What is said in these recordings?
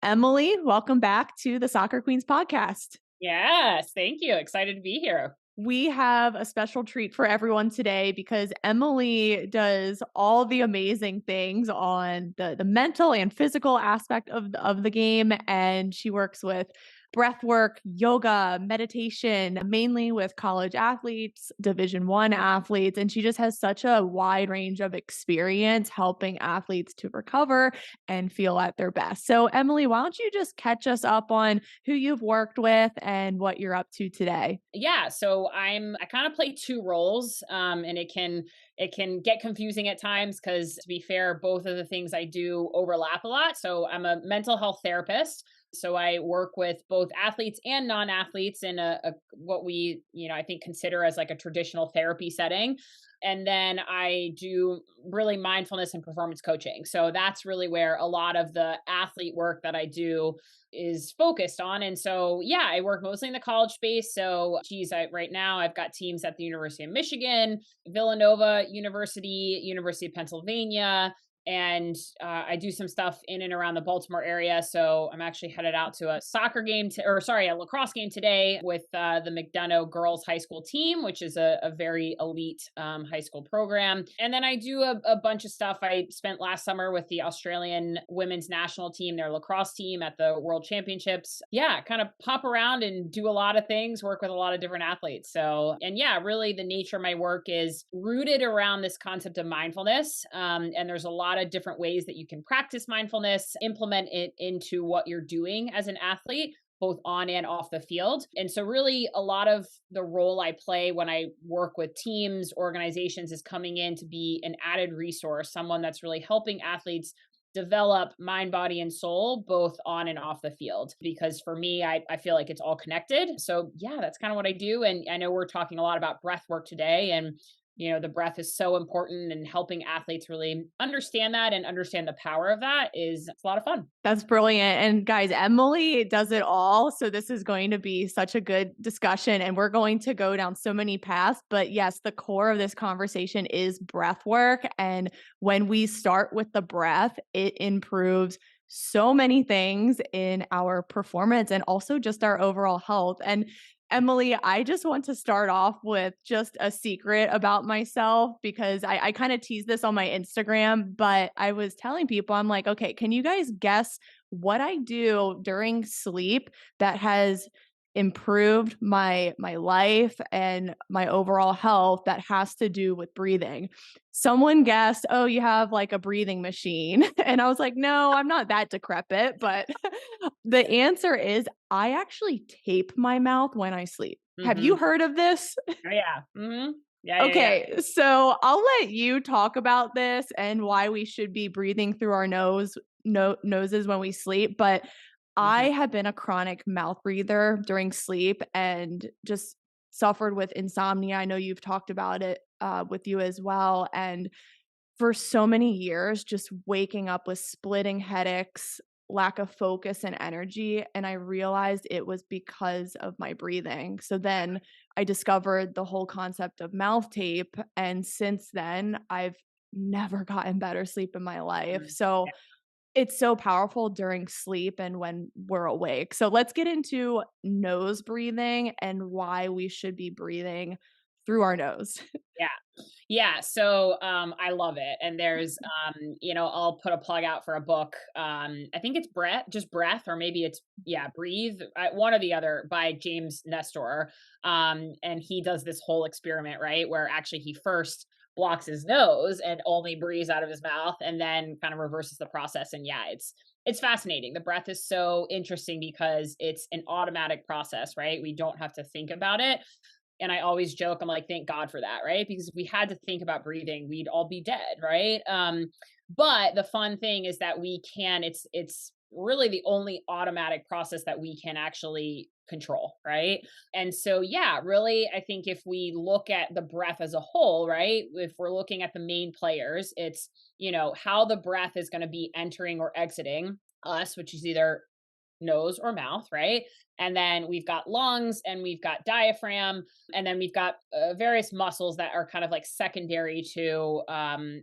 Emily, welcome back to the Soccer Queens podcast. Yes, thank you. Excited to be here. We have a special treat for everyone today because Emily does all the amazing things on the mental and physical aspect of the game. And she works with breath work, yoga, meditation, mainly with college athletes, Division 1 athletes. And she just has such a wide range of experience helping athletes to recover and feel at their best. So, Emily, why don't you just catch us up on who you've worked with and what you're up to today? Yeah, so I kind of play two roles, and it can get confusing at times because to be fair, both of the things I do overlap a lot. So I'm a mental health therapist. So I work with both athletes and non-athletes in a what we I think consider as like a traditional therapy setting. And then I do really mindfulness and performance coaching. So that's really where a lot of the athlete work that I do is focused on. And so, yeah, I work mostly in the college space. So, right now I've got teams at the University of Michigan, Villanova University, University of Pennsylvania, and I do some stuff in and around the Baltimore area. So I'm actually headed out to a a lacrosse game today with the McDonough girls high school team, which is a very elite high school program. And then I do a bunch of stuff. I spent last summer with the Australian women's national team, their lacrosse team at the World Championships. Yeah, kind of pop around and do a lot of things, work with a lot of different athletes. So, and yeah, really the nature of my work is rooted around this concept of mindfulness. And there's a lot of different ways that you can practice mindfulness, implement it into what you're doing as an athlete, both on and off the field. And so, really, a lot of the role I play when I work with teams, organizations is coming in to be an added resource, someone that's really helping athletes develop mind, body, and soul, both on and off the field. Because for me, I feel like it's all connected. So, yeah, that's kind of what I do. And I know we're talking a lot about breath work today. And the breath is so important, and helping athletes really understand that and understand the power of that is it's a lot of fun. That's brilliant. And guys, Emily does it all. So this is going to be such a good discussion and we're going to go down so many paths. But yes, the core of this conversation is breath work. And when we start with the breath, it improves so many things in our performance and also just our overall health. And Emily, I just want to start off with just a secret about myself because I kind of tease this on my Instagram, but I was telling people, I'm like, okay, can you guys guess what I do during sleep that has improved my life and my overall health that has to do with breathing? Someone guessed, oh, you have like a breathing machine. And I was like, no, I'm not that decrepit, but the answer is I actually tape my mouth when I sleep. Have you Hmm. heard of this? Oh, yeah. Yeah, yeah, yeah. Okay, so I'll let you talk about this and why we should be breathing through our noses when we sleep, but I Hmm. have been a chronic mouth breather during sleep and just suffered with insomnia. I know you've talked about it with you as well, and for so many years, just waking up with splitting headaches, lack of focus and energy, and I realized it was because of my breathing. So then I discovered the whole concept of mouth tape, and since then, I've never gotten better sleep in my life. So it's so powerful during sleep and when we're awake. So let's get into nose breathing and why we should be breathing through our nose. Yeah. Yeah. So I love it. And there's I'll put a plug out for a book. I think it's breath, or maybe it's breathe, one or the other, by James Nestor. And he does this whole experiment, right? Where actually he first blocks his nose and only breathes out of his mouth and then kind of reverses the process. And yeah, it's fascinating. The breath is so interesting because it's an automatic process, right? We don't have to think about it. And I always joke, I'm like, thank God for that, right? Because if we had to think about breathing, we'd all be dead, right? But the fun thing is that it's really the only automatic process that we can actually control, right? And so, yeah, really, I think if we look at the breath as a whole, right? If we're looking at the main players, it's, how the breath is going to be entering or exiting us, which is either nose or mouth, right? And then we've got lungs and we've got diaphragm, and then we've got various muscles that are kind of like secondary to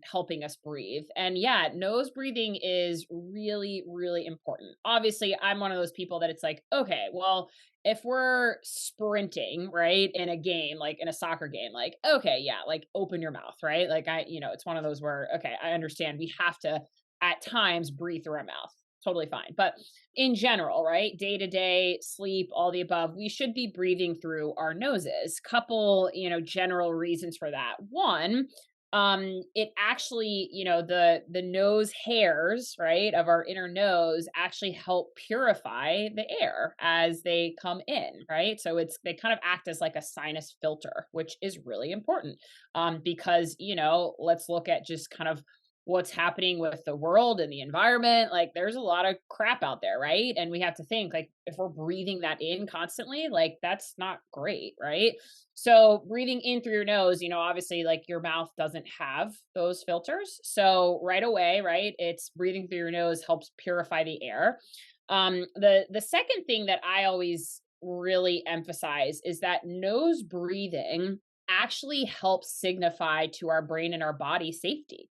helping us breathe. And yeah, nose breathing is really, really important. Obviously, I'm one of those people that it's like, okay, well, if we're sprinting, right, in a game, like in a soccer game, like, okay, yeah, like open your mouth, right? Like, it's one of those where, okay, I understand we have to at times breathe through our mouth. Totally fine. But in general, right, day to day, sleep, all the above, we should be breathing through our noses. Couple, general reasons for that. One, it actually, the nose hairs, right, of our inner nose actually help purify the air as they come in, right? So they kind of act as like a sinus filter, which is really important. Because, let's look at just kind of what's happening with the world and the environment. Like there's a lot of crap out there, right? And we have to think like if we're breathing that in constantly, like that's not great, right? So breathing in through your nose, obviously like your mouth doesn't have those filters. So right away, right? It's breathing through your nose helps purify the air. The second thing that I always really emphasize is that nose breathing actually helps signify to our brain and our body safety.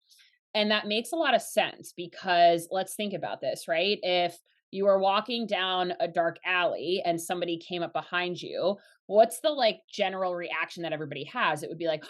And that makes a lot of sense because let's think about this, right? If you are walking down a dark alley and somebody came up behind you, what's the like general reaction that everybody has? It would be like,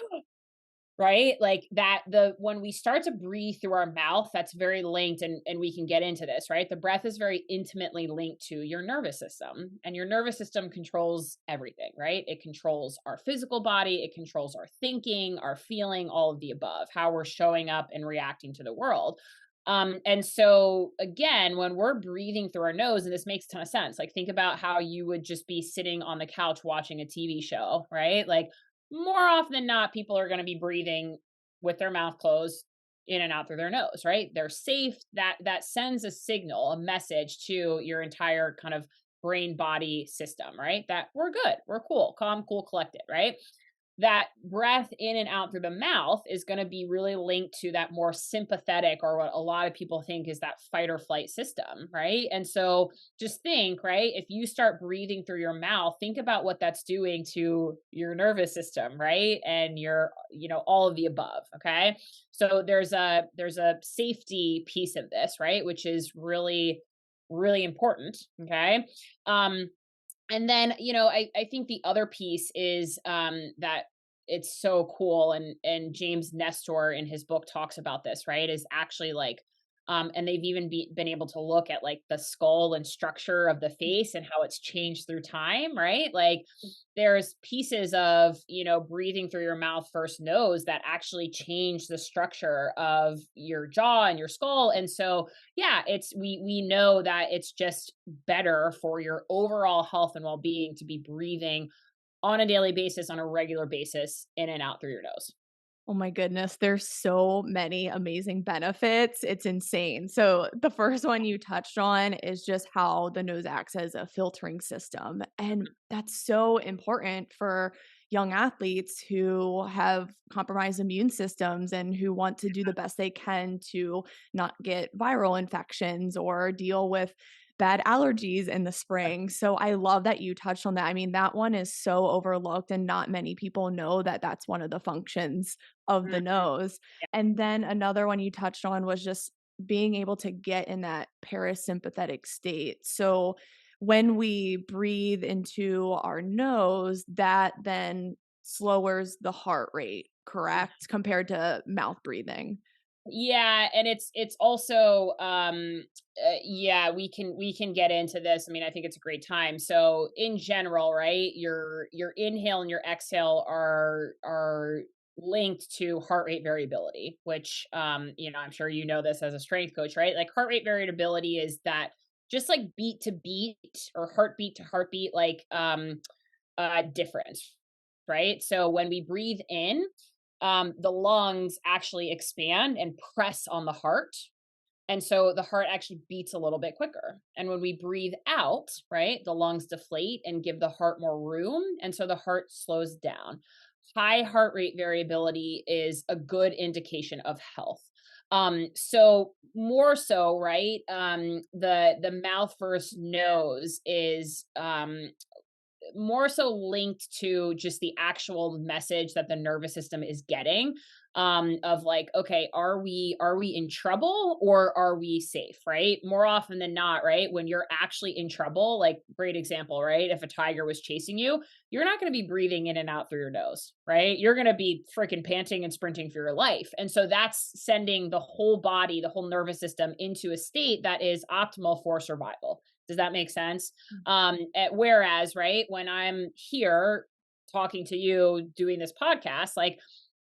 right? Like that the when we start to breathe through our mouth, that's very linked, and we can get into this, right? The breath is very intimately linked to your nervous system, and your nervous system controls everything, right? It controls our physical body, it controls our thinking, our feeling, all of the above, how we're showing up and reacting to the world. And so again, when we're breathing through our nose, and this makes a ton of sense, like think about how you would just be sitting on the couch watching a TV show, right? Like more often than not, people are going to be breathing with their mouth closed in and out through their nose, right? They're safe. That sends a signal, a message to your entire kind of brain body system, right? That we're good, we're cool, calm, cool, collected, right? That breath in and out through the mouth is going to be really linked to that more sympathetic, or what a lot of people think is that fight or flight system, right? And so just think, right? If you start breathing through your mouth, think about what that's doing to your nervous system, right? And your, all of the above, okay? So there's a safety piece of this, right? Which is really really important, okay? Um and then, I think the other piece is that it's so cool, and James Nestor in his book talks about this, right? Is actually like and they've even been able to look at like the skull and structure of the face and how it's changed through time, right? Like there's pieces of, breathing through your mouth first nose that actually change the structure of your jaw and your skull. And so yeah, it's we know that it's just better for your overall health and well-being to be breathing on a daily basis, on a regular basis, in and out through your nose. Oh my goodness, there's so many amazing benefits. It's insane. So, the first one you touched on is just how the nose acts as a filtering system. And that's so important for young athletes who have compromised immune systems and who want to do the best they can to not get viral infections or deal with bad allergies in the spring. So I love that you touched on that. I mean, that one is so overlooked and not many people know that that's one of the functions of the Mhm. nose. And then another one you touched on was just being able to get in that parasympathetic state. So when we breathe into our nose, that then lowers the heart rate, correct? Compared to mouth breathing. Yeah, and it's also yeah, we can get into this. I mean, I think it's a great time. So, in general, right? Your inhale and your exhale are linked to heart rate variability, which I'm sure you know this as a strength coach, right? Like heart rate variability is that just like beat to beat or heartbeat to heartbeat like difference, right? So when we breathe in, the lungs actually expand and press on the heart. And so the heart actually beats a little bit quicker. And when we breathe out, right, the lungs deflate and give the heart more room. And so the heart slows down. High heart rate variability is a good indication of health. So more so, right? The mouth versus nose is more so linked to just the actual message that the nervous system is getting, of like, okay, are we in trouble or are we safe, right? More often than not, right, when you're actually in trouble, like, great example, right, if a tiger was chasing you, you're not going to be breathing in and out through your nose, right? You're going to be freaking panting and sprinting for your life, and so that's sending the whole body, the whole nervous system, into a state that is optimal for survival. Does that make sense? Whereas, right, when I'm here talking to you, doing this podcast, like,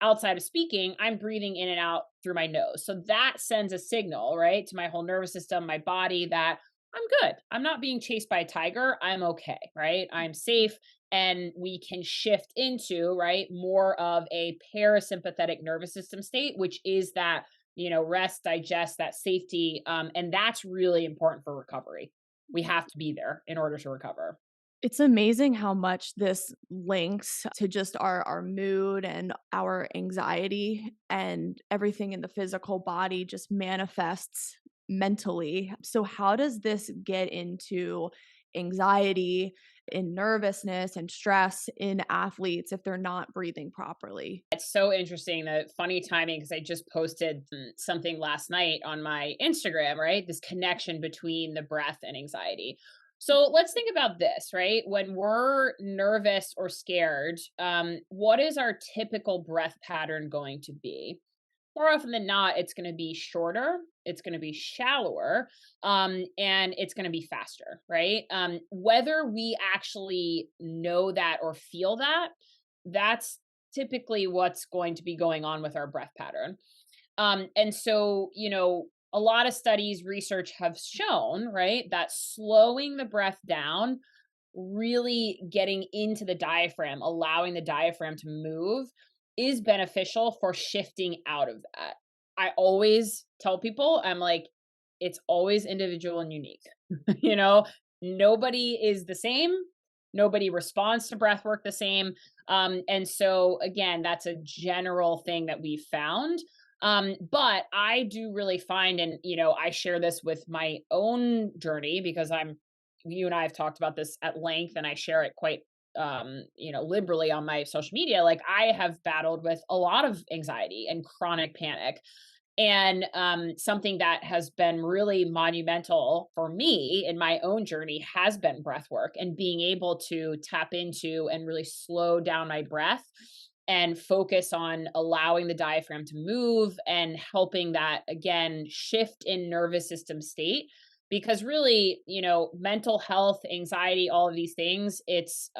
outside of speaking, I'm breathing in and out through my nose. So that sends a signal, right, to my whole nervous system, my body, that I'm good. I'm not being chased by a tiger. I'm okay, right? I'm safe. And we can shift into, right, more of a parasympathetic nervous system state, which is that, rest, digest, that safety. And that's really important for recovery. We have to be there in order to recover. It's amazing how much this links to just our mood and our anxiety, and everything in the physical body just manifests mentally. So how does this get into anxiety and nervousness and stress in athletes if they're not breathing properly? It's so interesting, the funny timing, because I just posted something last night on my Instagram, right? This connection between the breath and anxiety. So let's think about this, right? When we're nervous or scared, what is our typical breath pattern going to be? More often than not, it's going to be shorter, it's going to be shallower, and it's going to be faster, right? Whether we actually know that or feel that, that's typically what's going to be going on with our breath pattern. And so, a lot of studies, research have shown, right, that slowing the breath down, really getting into the diaphragm, allowing the diaphragm to move, is beneficial for shifting out of that. I always tell people, I'm like, it's always individual and unique. you know, Nobody is the same. Nobody responds to breath work the same. And so, again, that's a general thing that we've found. But I do really find, and, I share this with my own journey, because you and I have talked about this at length, and I share it quite liberally on my social media. Like, I have battled with a lot of anxiety and chronic panic, and something that has been really monumental for me in my own journey has been breath work, and being able to tap into and really slow down my breath and focus on allowing the diaphragm to move and helping that, again, shift in nervous system state. Because really, mental health, anxiety, all of these things, it's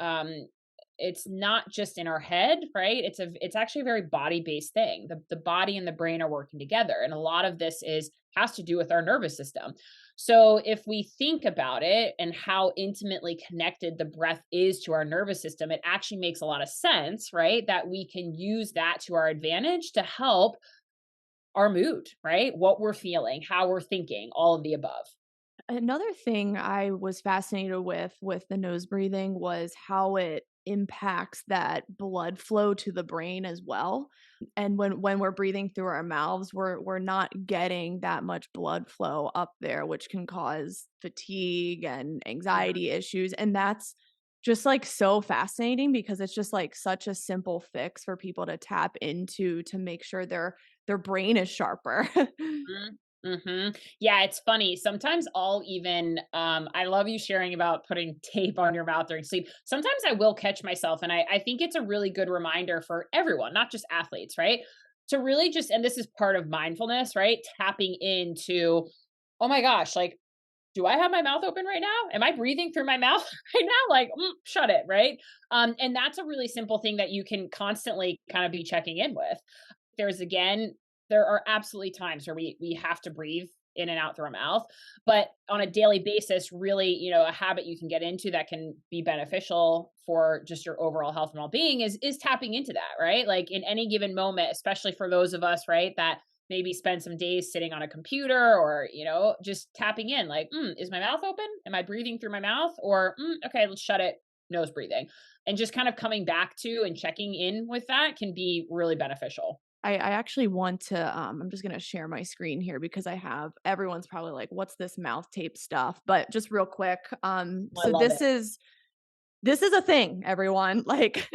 not just in our head, right? It's actually a very body-based thing. The body and the brain are working together, and a lot of this is has to do with our nervous system. So if we think about it and how intimately connected the breath is to our nervous system, it actually makes a lot of sense, right? That we can use that to our advantage to help our mood, right? What we're feeling, how we're thinking, all of the above. Another thing I was fascinated with the nose breathing was how it impacts that blood flow to the brain as well. And when we're breathing through our mouths, we're not getting that much blood flow up there, which can cause fatigue and Mhm. anxiety issues. And that's just like so fascinating because it's just like such a simple fix for people to tap into to make sure their brain is sharper. Mhm. Mhm. Yeah, it's funny. Sometimes I'll even I love you sharing about putting tape on your mouth during sleep. Sometimes I will catch myself, and I think it's a really good reminder for everyone, not just athletes, right? To really just, and this is part of mindfulness, right? Tapping into, oh my gosh, like, do I have my mouth open right now? Am I breathing through my mouth right now? Like, shut it, right? And that's a really simple thing that you can constantly kind of be checking in with. There's again, there are absolutely times where we have to breathe in and out through our mouth, but on a daily basis, really, a habit you can get into that can be beneficial for just your overall health and well-being is tapping into that, right? Like, in any given moment, especially for those of us, right, that maybe spend some days sitting on a computer, or, just tapping in, like, is my mouth open? Am I breathing through my mouth? Or, okay, let's shut it, nose breathing. And just kind of coming back to and checking in with that can be really beneficial. I actually want to, I'm just gonna share my screen here because I have everyone's probably like, "What's this mouth tape stuff?" But just real quick, I so love it. this is a thing, everyone. Like,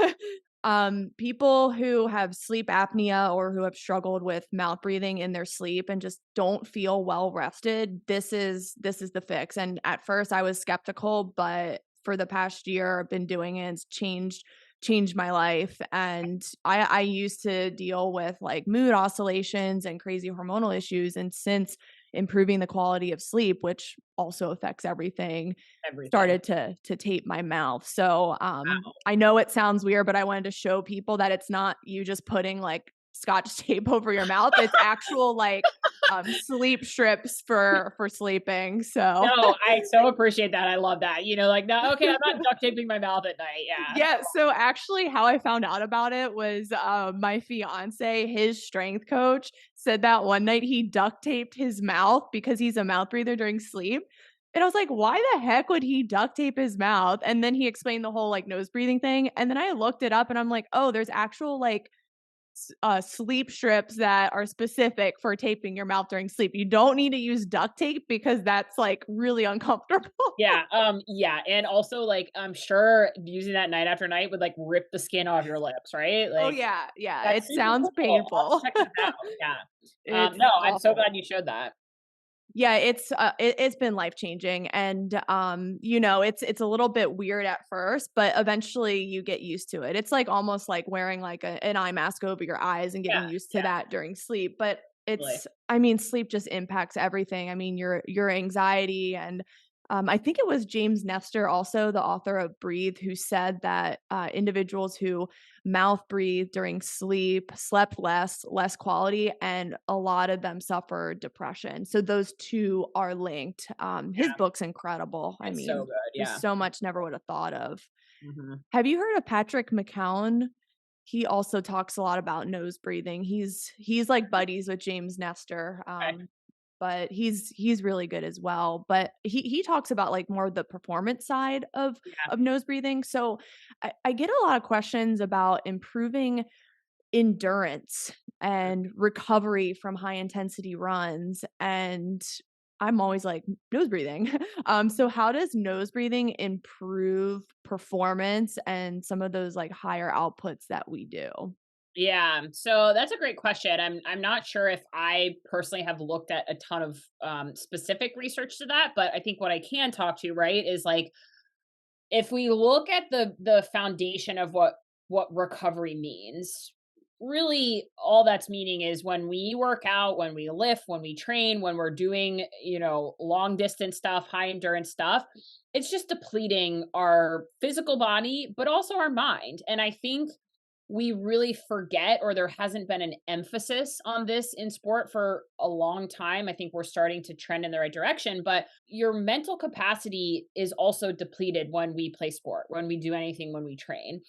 people who have sleep apnea or who have struggled with mouth breathing in their sleep and just don't feel well rested, this is the fix. And at first I was skeptical, but for the past year I've been doing it. It's changed my life. And I used to deal with like mood oscillations and crazy hormonal issues. And since improving the quality of sleep, which also affects everything, Everything. started to tape my mouth. So, Wow. I know it sounds weird, but I wanted to show people that it's not you just putting like scotch tape over your mouth. It's actual like sleep strips for sleeping. So No, I so appreciate that. I love that. Like, "No, okay, I'm not duct taping my mouth at night." Yeah. yeah, so actually how I found out about it was my fiance, his strength coach said that one night he duct taped his mouth because he's a mouth breather during sleep. And I was like, why the heck would he duct tape his mouth? And then he explained the whole like nose breathing thing. And then I looked it up and I'm like, oh, there's actual like sleep strips that are specific for taping your mouth during sleep. You don't need to use duct tape because that's like really uncomfortable. Yeah, and also, like, I'm sure using that night after night would, like, rip the skin off your lips, right? Oh Like, yeah, yeah, that's it super sounds cool. I'll have to painful. check that out. Yeah. It's No, I'm so awful. glad you showed that. Yeah, it's been life-changing and, it's a little bit weird at first, but eventually you get used to it. It's like almost like wearing like an eye mask over your eyes and Yeah, getting used to yeah, that during sleep, but totally. sleep just impacts everything. I mean, your anxiety and, I think it was James Nestor also, the author of Breathe, who said that, individuals who mouth breathe during sleep, slept less quality, and a lot of them suffer depression. So those 2 are linked. His Yeah, book's incredible. I it's so mean, good, just yeah. so much never would have thought of. Mhm. Have you heard of Patrick McKeown? He also talks a lot about nose breathing. He's like buddies with James Nestor. Okay. But he's really good as well. But he talks about like more the performance side Yeah, of nose breathing. So I get a lot of questions about improving endurance mm. and recovery from high intensity runs. And I'm always like nose breathing. So how does nose breathing improve performance and some of those like higher outputs that we do? Yeah, so that's a great question. I'm not sure if I personally have looked at a ton of, specific research to that, but I think what I can talk to, right, is, like, if we look at the foundation of what recovery means, really all that's meaning is when we work out, when we lift, when we train, when we're doing, long distance stuff, high endurance stuff, it's just depleting our physical body, but also our mind. And I think we really forget, or there hasn't been an emphasis on this in sport for a long time. I think we're starting to trend in the right direction, but your mental capacity is also depleted when we play sport, when we do anything, when we train.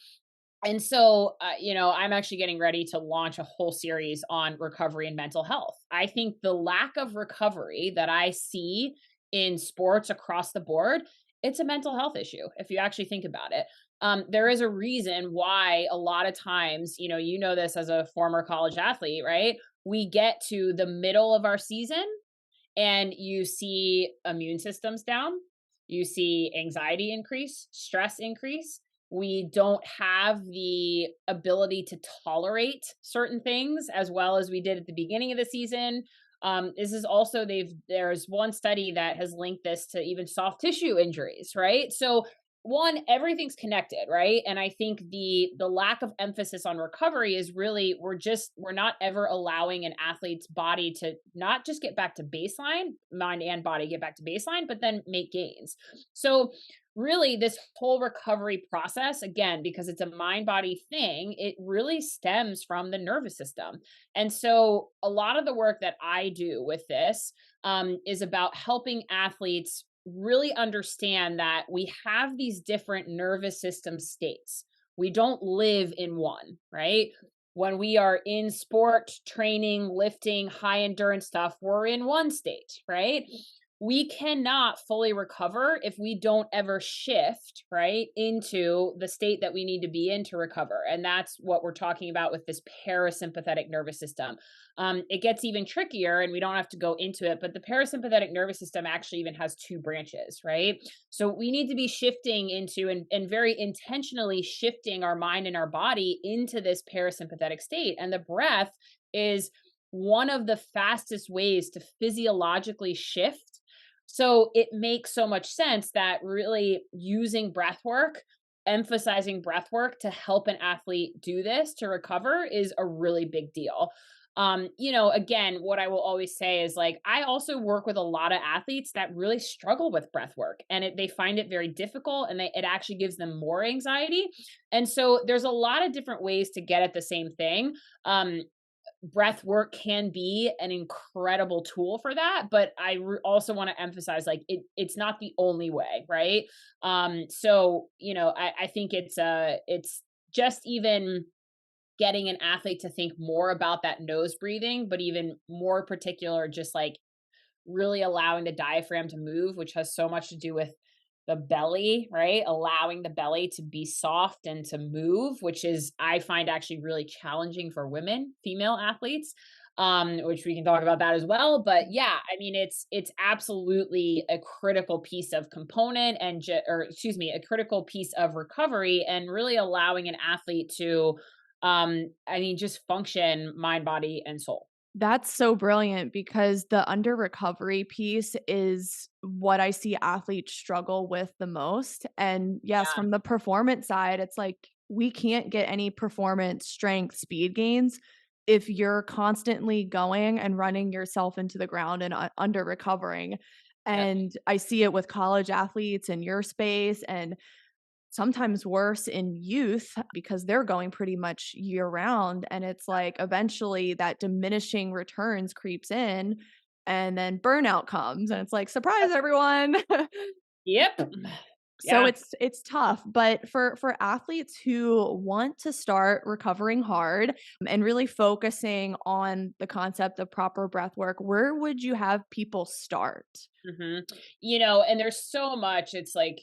And so, I'm actually getting ready to launch a whole series on recovery and mental health. I think the lack of recovery that I see in sports across the board, it's a mental health issue if you actually think about it. There is a reason why a lot of times, you know this as a former college athlete, right? We get to the middle of our season and you see immune systems down, you see anxiety increase, stress increase. We don't have the ability to tolerate certain things as well as we did at the beginning of the season. This is also there's one study that has linked this to even soft tissue injuries, right? So one, everything's connected, right? And I think the lack of emphasis on recovery is really we're not ever allowing an athlete's body to not just get back to baseline, mind and body get back to baseline, but then make gains. So really this whole recovery process, again, because it's a mind body thing, it really stems from the nervous system. And so a lot of the work that I do with this, is about helping athletes really understand that we have these different nervous system states. We don't live in one, right? When we are in sport, training, lifting, high endurance stuff, we're in one state, right? we cannot fully recover if we don't ever shift, right, into the state that we need to be in to recover. And that's what we're talking about with this parasympathetic nervous system. It gets even trickier, and we don't have to go into it, but the parasympathetic nervous system actually even has two branches, right? So we need to be shifting into and very intentionally shifting our mind and our body into this parasympathetic state. And the breath is one of the fastest ways to physiologically shift. So it makes so much sense that really using breath work, emphasizing breath work to help an athlete do this to recover is a really big deal. Again, what I will always say is like, I also work with a lot of athletes that really struggle with breath work, and they find it very difficult, and it actually gives them more anxiety. And so there's a lot of different ways to get at the same thing. Breath work can be an incredible tool for that, but also want to emphasize like it's not the only way, right? I think it's just even getting an athlete to think more about that nose breathing, but even more particular, just like really allowing the diaphragm to move, which has so much to do with the belly, right? Allowing the belly to be soft and to move, which is, I find actually really challenging for women, female athletes, which we can talk about that as well. But yeah, I mean, it's absolutely a critical piece of component or excuse me, a critical piece of recovery, and really allowing an athlete to, just function mind, body, and soul. That's so brilliant because the under recovery piece is what I see athletes struggle with the most. And yes, Yeah. from the performance side, it's like we can't get any performance, strength, speed gains if you're constantly going and running yourself into the ground and under recovering. Yep. And I see it with college athletes in your space and sometimes worse in youth because they're going pretty much year round. And it's like eventually that diminishing returns creeps in and then burnout comes and it's like, surprise everyone. Yep. So Yeah. it's tough, but for athletes who want to start recovering hard and really focusing on the concept of proper breath work, where would you have people start? hmm and there's so much. It's like,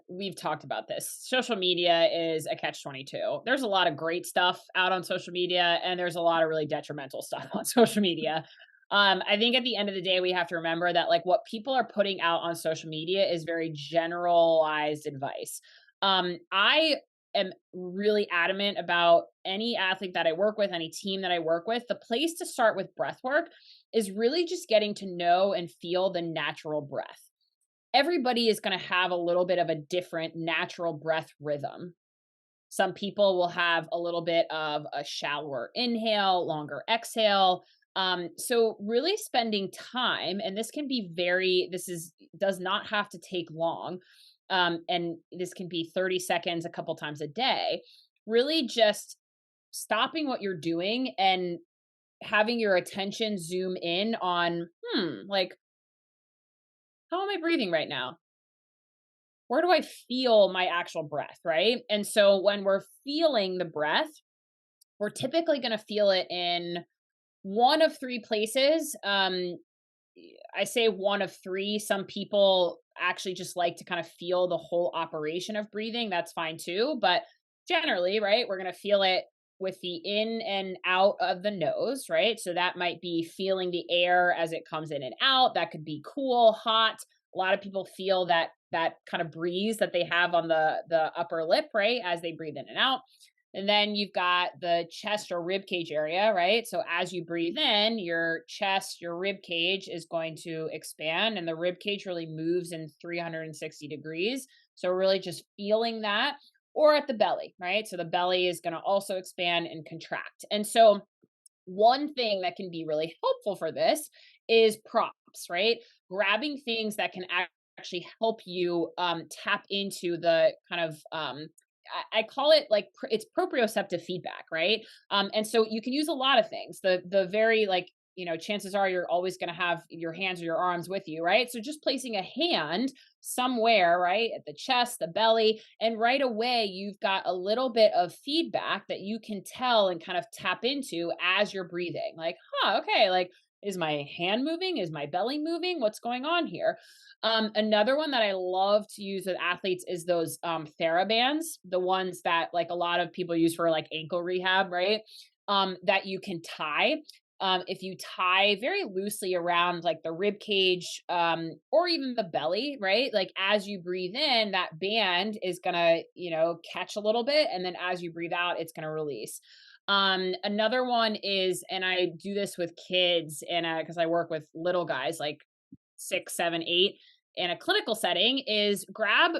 we've talked about this. Social media is a catch 22. There's a lot of great stuff out on social media, and there's a lot of really detrimental stuff on social media. I think at the end of the day, we have to remember that like what people are putting out on social media is very generalized advice. I am really adamant about any athlete that I work with, any team that I work with. The place to start with breath work is really just getting to know and feel the natural breath. Everybody is going to have a little bit of a different natural breath rhythm. Some people will have a little bit of a shallower inhale, longer exhale. So really spending time, and this can be does not have to take long. And this can be 30 seconds a couple times a day. Really just stopping what you're doing and having your attention zoom in on, like, how am I breathing right now? Where do I feel my actual breath, right? And so when we're feeling the breath, we're typically going to feel it in one of three places. I say one of three. Some people actually just like to kind of feel the whole operation of breathing. That's fine too. But generally, right, we're going to feel it with the in and out of the nose, right? So that might be feeling the air as it comes in and out. That could be cool, hot. A lot of people feel that kind of breeze that they have on the upper lip, right, as they breathe in and out. And then you've got the chest or rib cage area, right? So as you breathe in, your chest, your rib cage is going to expand, and the rib cage really moves in 360 degrees. So really just feeling that, or at the belly, right? So the belly is going to also expand and contract. And so one thing that can be really helpful for this is props, right? Grabbing things that can actually help you tap into the kind of I call it like it's proprioceptive feedback, right? And so you can use a lot of things. The very like chances are you're always going to have your hands or your arms with you, right? So just placing a hand somewhere, right, at the chest, the belly, and right away you've got a little bit of feedback that you can tell and kind of tap into as you're breathing. Like, huh, okay, like Is my hand moving? Is my belly moving? What's going on here? Another one that I love to use with athletes is those TheraBands, the ones that like a lot of people use for like ankle rehab, right? That you can tie. If you tie very loosely around like the rib cage, or even the belly, right? Like as you breathe in, that band is gonna, catch a little bit, and then as you breathe out, it's gonna release. Another one is, and I do this with kids, and because I work with little guys like 6, 7, 8 in a clinical setting, is grab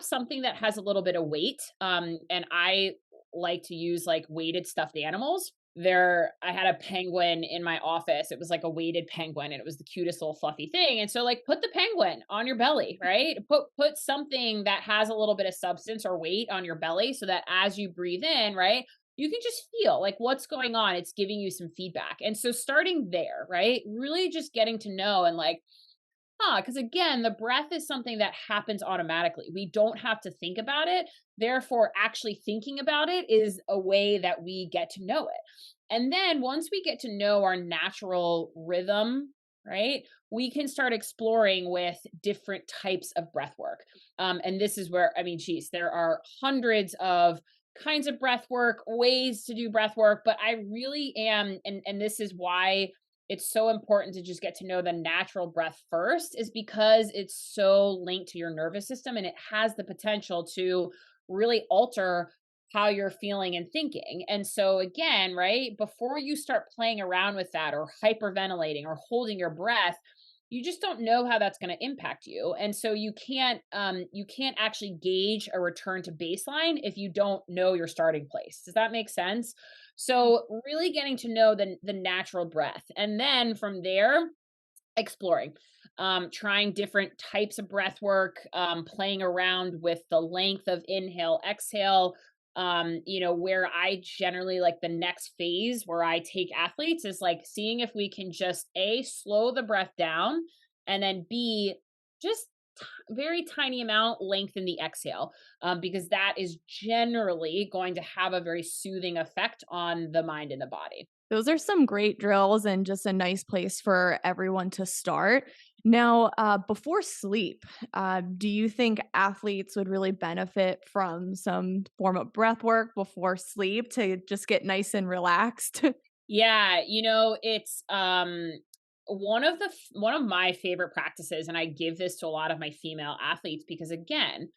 something that has a little bit of weight. And I like to use like weighted stuffed animals. I had a penguin in my office. It was like a weighted penguin, and it was the cutest little fluffy thing. And so like put the penguin on your belly, right? Put something that has a little bit of substance or weight on your belly so that as you breathe in, right? You can just feel like what's going on. It's giving you some feedback. And so starting there, right? Really just getting to know and like, because again, the breath is something that happens automatically. We don't have to think about it. Therefore, actually thinking about it is a way that we get to know it. And then once we get to know our natural rhythm, right, we can start exploring with different types of breath work. And this is where, I mean, geez, there are hundreds of kinds of breath work, ways to do breath work, but I really am, and this is why it's so important to just get to know the natural breath first, is because it's so linked to your nervous system, and it has the potential to really alter how you're feeling and thinking. And so again, right, before you start playing around with that or hyperventilating or holding your breath, you just don't know how that's going to impact you. And so you can't actually gauge a return to baseline if you don't know your starting place. Does that make sense? So really getting to know the natural breath, and then from there exploring, trying different types of breath work, playing around with the length of inhale, exhale. Where I generally like the next phase where I take athletes is like seeing if we can just A, slow the breath down, and then B, just very tiny amount lengthen the exhale, because that is generally going to have a very soothing effect on the mind and the body. Those are some great drills and just a nice place for everyone to start. Now, before sleep, do you think athletes would really benefit from some form of breath work before sleep to just get nice and relaxed? Yeah, it's one of my favorite practices, and I give this to a lot of my female athletes because again,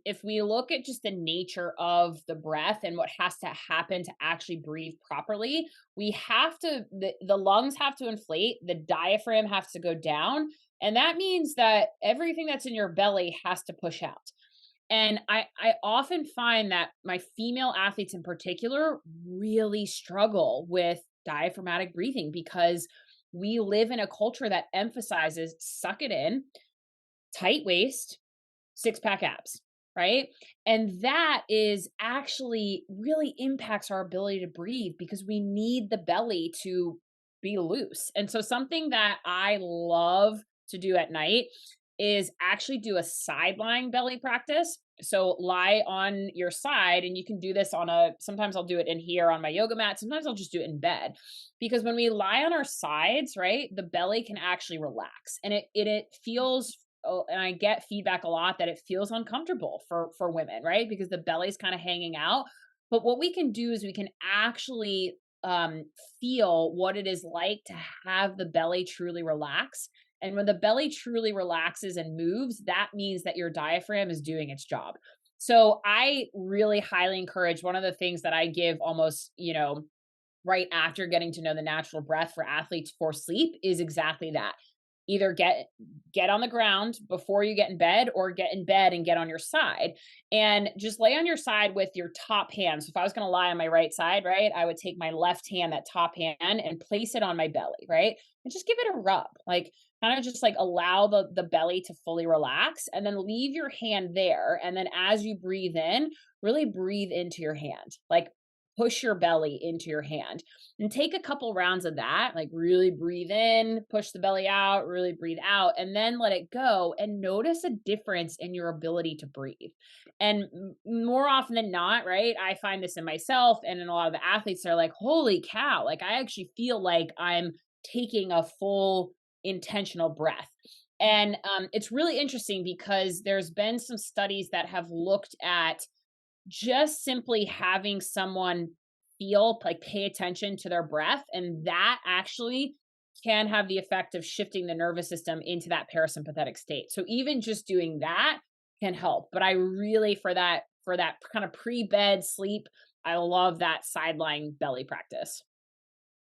if we look at just the nature of the breath and what has to happen to actually breathe properly, the lungs have to inflate, the diaphragm has to go down, and that means that everything that's in your belly has to push out. And I often find that my female athletes in particular really struggle with diaphragmatic breathing because we live in a culture that emphasizes suck it in, tight waist, six pack abs, right? And that is actually really impacts our ability to breathe because we need the belly to be loose. And so, something that I love to do at night is actually do a side lying belly practice. So, lie on your side, and you can do this sometimes I'll do it in here on my yoga mat. Sometimes I'll just do it in bed because when we lie on our sides, right, the belly can actually relax, and it feels, oh, and I get feedback a lot that it feels uncomfortable for women, right? Because the belly's kind of hanging out. But what we can do is we can actually feel what it is like to have the belly truly relax. And when the belly truly relaxes and moves, that means that your diaphragm is doing its job. So I really highly encourage, one of the things that I give almost, right after getting to know the natural breath for athletes for sleep is exactly that. Either get on the ground before you get in bed, or get in bed and get on your side, and just lay on your side with your top hand. So if I was going to lie on my right side, right, I would take my left hand, that top hand, and place it on my belly, right, and just give it a rub, like kind of just like allow the belly to fully relax, and then leave your hand there, and then as you breathe in, really breathe into your hand, like push your belly into your hand, and take a couple rounds of that, like really breathe in, push the belly out, really breathe out, and then let it go, and notice a difference in your ability to breathe. And more often than not, right, I find this in myself and in a lot of the athletes, they're like, holy cow, like I actually feel like I'm taking a full intentional breath. And it's really interesting because there's been some studies that have looked at just simply having someone feel, like, pay attention to their breath, and that actually can have the effect of shifting the nervous system into that parasympathetic state. So even just doing that can help. But I really, for that kind of pre-bed sleep, I love that sideline belly practice.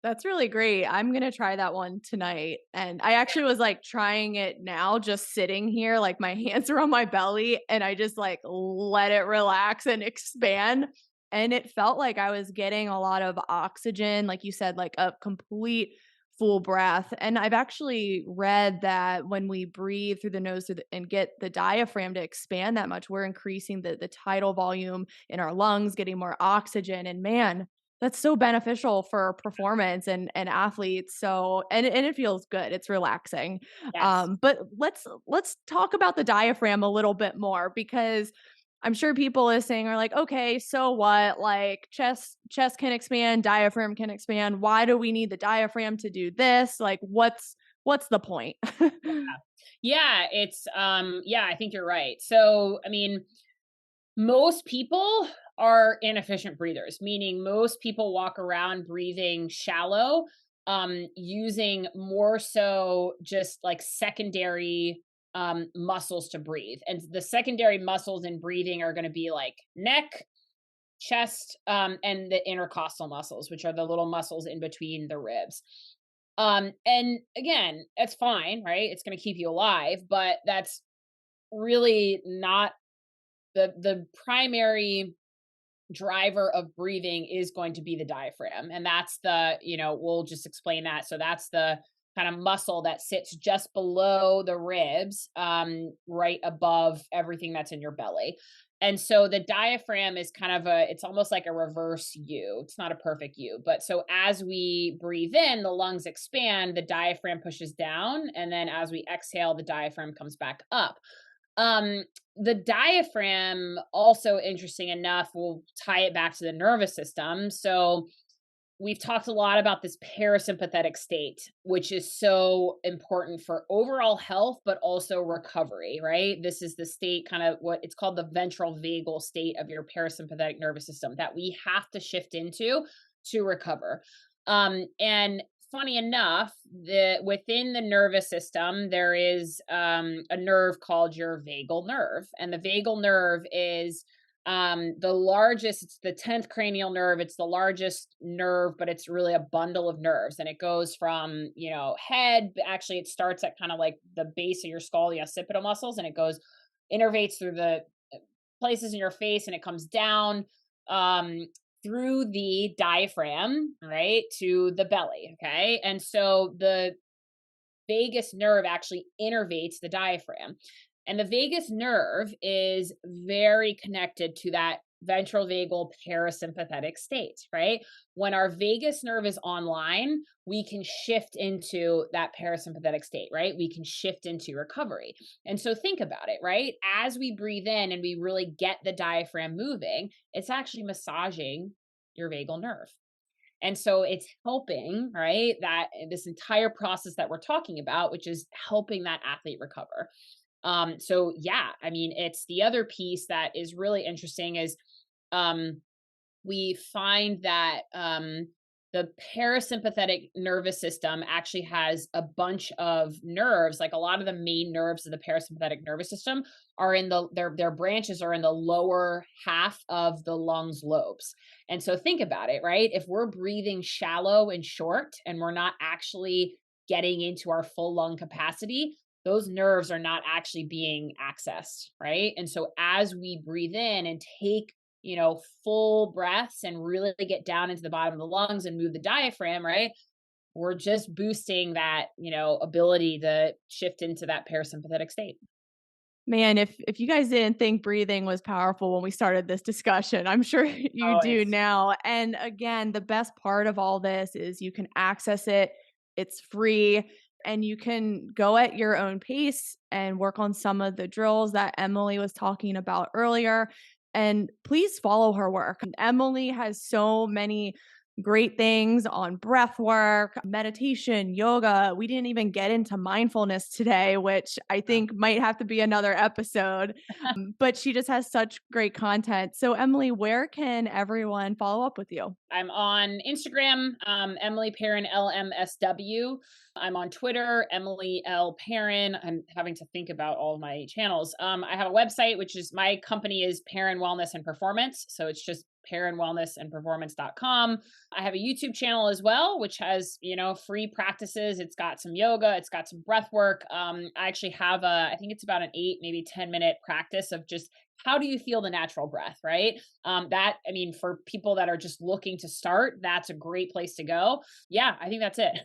That's really great. I'm gonna try that one tonight. And I actually was like trying it now, just sitting here, like my hands are on my belly, and I just like let it relax and expand. And it felt like I was getting a lot of oxygen, like you said, like a complete full breath. And I've actually read that when we breathe through the nose and get the diaphragm to expand that much, we're increasing the tidal volume in our lungs, getting more oxygen. And man, that's so beneficial for performance and athletes. So and it feels good. It's relaxing. Yes. But let's talk about the diaphragm a little bit more because I'm sure people listening are like, okay, so what? Like chest can expand, diaphragm can expand. Why do we need the diaphragm to do this? Like what's the point? Yeah, it's yeah, I think you're right. So, I mean, most people are inefficient breathers, meaning most people walk around breathing shallow, using more so just like secondary muscles to breathe. And the secondary muscles in breathing are going to be like neck, chest, and the intercostal muscles, which are the little muscles in between the ribs. And again, that's fine, right? It's going to keep you alive, but that's really not the primary driver of breathing is going to be the diaphragm. And that's the, we'll just explain that. So that's the kind of muscle that sits just below the ribs, right above everything that's in your belly. And so the diaphragm is kind of it's almost like a reverse U. It's not a perfect U, but so as we breathe in, the lungs expand, the diaphragm pushes down. And then as we exhale, the diaphragm comes back up. Um, the diaphragm, also interesting enough, will tie it back to the nervous system. So we've talked a lot about this parasympathetic state, which is so important for overall health, but also recovery, right? This is the state, kind of what it's called, the ventral vagal state of your parasympathetic nervous system, that we have to shift into to recover. And funny enough, within the nervous system, there is a nerve called your vagal nerve. And the vagal nerve is the largest, it's the 10th cranial nerve. It's the largest nerve, but it's really a bundle of nerves. And it goes from, head, actually it starts at kind of like the base of your skull, the occipital muscles, and it goes, innervates through the places in your face, and it comes down um through the diaphragm, right, to the belly. Okay. And so the vagus nerve actually innervates the diaphragm. And the vagus nerve is very connected to that ventral vagal parasympathetic state, right? When our vagus nerve is online, we can shift into that parasympathetic state, right? We can shift into recovery. And so think about it, right? As we breathe in and we really get the diaphragm moving, it's actually massaging your vagal nerve. And so it's helping, right? That this entire process that we're talking about, which is helping that athlete recover. So yeah, I mean, it's the other piece that is really interesting is um, we find that the parasympathetic nervous system actually has a bunch of nerves. Like a lot of the main nerves of the parasympathetic nervous system are in their branches are in the lower half of the lungs lobes. And so think about it, right? If we're breathing shallow and short and we're not actually getting into our full lung capacity, those nerves are not actually being accessed, right? And so as we breathe in and take, full breaths and really get down into the bottom of the lungs and move the diaphragm, right? We're just boosting that, ability to shift into that parasympathetic state. Man, if you guys didn't think breathing was powerful when we started this discussion, I'm sure you Oh, do it's now. And again, the best part of all this is you can access it. It's free and you can go at your own pace and work on some of the drills that Emily was talking about earlier. And please follow her work. Emily has so many great things on breath work, meditation, yoga. We didn't even get into mindfulness today, which I Wow. think might have to be another episode. But she just has such great content. So, Emily, where can everyone follow up with you? I'm on Instagram, Emily Perrin LMSW. I'm on Twitter, Emily L Perrin. I'm having to think about all of my channels. I have a website, which is my company is Perrin Wellness and Performance. So it's just perrinwellnessandperformance.com. I have a YouTube channel as well, which has, free practices. It's got some yoga, it's got some breath work. I actually have I think it's about an 8, maybe 10 minute practice of just how do you feel the natural breath, right? That, I mean, for people that are just looking to start, that's a great place to go. Yeah, I think that's it.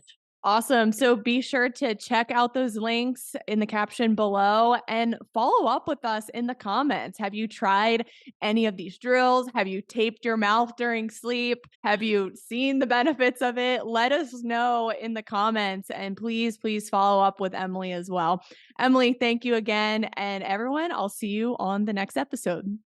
Awesome. So be sure to check out those links in the caption below and follow up with us in the comments. Have you tried any of these drills? Have you taped your mouth during sleep? Have you seen the benefits of it? Let us know in the comments and please, please follow up with Emily as well. Emily, thank you again. And everyone, I'll see you on the next episode.